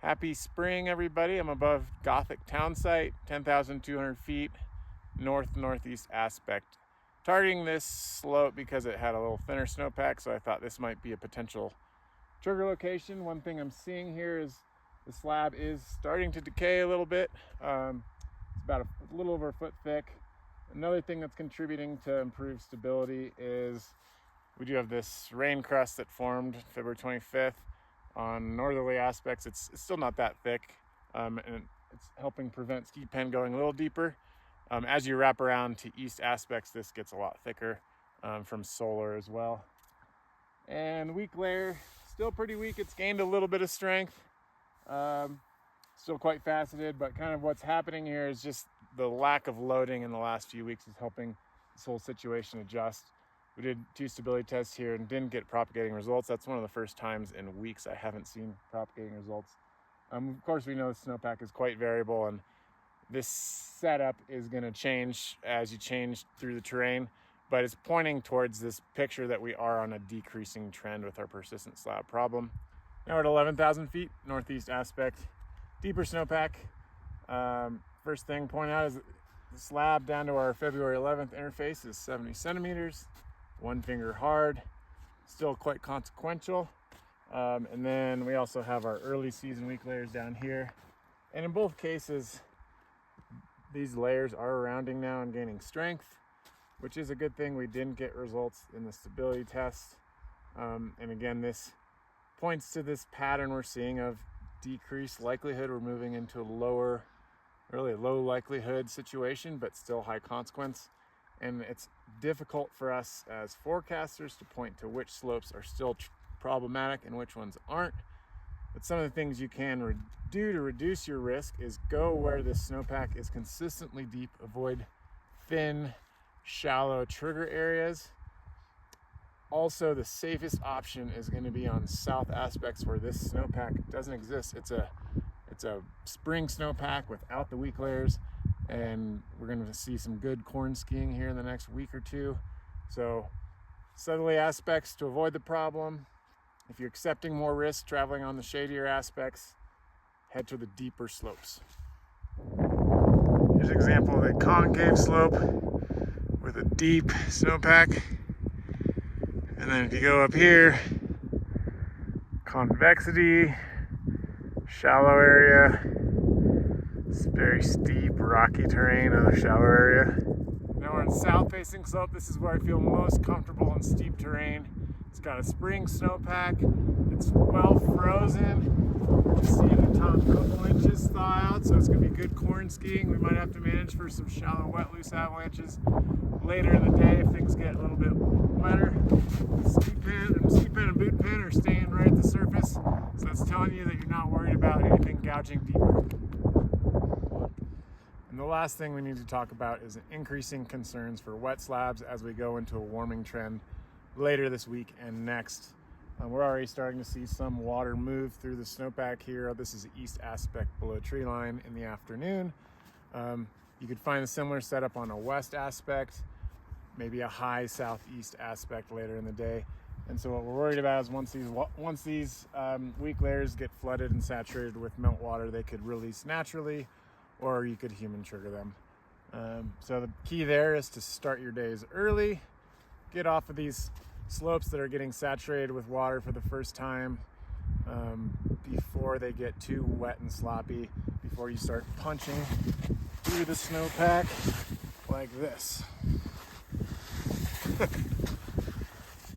Happy spring, everybody. I'm above Gothic town site, 10,200 feet, northeast aspect. Targeting this slope because it had a little thinner snowpack, so I thought this might be a potential trigger location. One thing I'm seeing here is the slab is starting to decay a little bit. It's about a little over a foot thick. Another thing that's contributing to improved stability is we do have this rain crust that formed February 25th. On northerly aspects, it's still not that thick, and it's helping prevent ski pen going a little deeper. As you wrap around to east aspects, this gets a lot thicker from solar as well. And weak layer, still pretty weak. It's gained a little bit of strength, still quite faceted, but kind of what's happening here is just the lack of loading in the last few weeks is helping this whole situation adjust. We did 2 stability tests here and didn't get propagating results. That's one of the first times in weeks I haven't seen propagating results. Of course, we know the snowpack is quite variable, and this setup is going to change as you change through the terrain, but it's pointing towards this picture that we are on a decreasing trend with our persistent slab problem. Now we're at 11,000 feet, northeast aspect, deeper snowpack. First thing to point out is the slab down to our February 11th interface is 70 centimeters. 1 finger hard, still quite consequential. And then we also have our early season weak layers down here. And in both cases, these layers are rounding now and gaining strength, which is a good thing. We didn't get results in the stability test. And again, this points to this pattern we're seeing of decreased likelihood. We're moving into a really low likelihood situation, but still high consequence. And it's difficult for us as forecasters to point to which slopes are still problematic and which ones aren't. But some of the things you can do to reduce your risk is go where this snowpack is consistently deep, avoid thin, shallow trigger areas. Also, the safest option is going to be on south aspects where this snowpack doesn't exist. It's a spring snowpack without the weak layers. And we're going to see some good corn skiing here in the next week or two. So southerly aspects to avoid the problem. If you're accepting more risk traveling on the shadier aspects, head to the deeper slopes. Here's an example of a concave slope with a deep snowpack. And then if you go up here, convexity, shallow area. It's very steep, rocky terrain, another shallow area. Now we're in south-facing slope. This is where I feel most comfortable in steep terrain. It's got a spring snowpack. It's well frozen. We're seeing the top couple inches thaw out, so it's going to be good corn skiing. We might have to manage for some shallow, wet, loose avalanches later in the day if things get a little bit wetter. Ski pen and boot pen are staying right at the surface, so that's telling you that you're not worried about anything gouging deeper. And the last thing we need to talk about is increasing concerns for wet slabs as we go into a warming trend later this week and next. We're already starting to see some water move through the snowpack here. This is the east aspect below tree line in the afternoon. You could find a similar setup on a west aspect, maybe a high southeast aspect later in the day. And so what we're worried about is once these weak layers get flooded and saturated with meltwater, they could release naturally, or you could human trigger them. So the key there is to start your days early, get off of these slopes that are getting saturated with water for the first time before they get too wet and sloppy, before you start punching through the snowpack like this.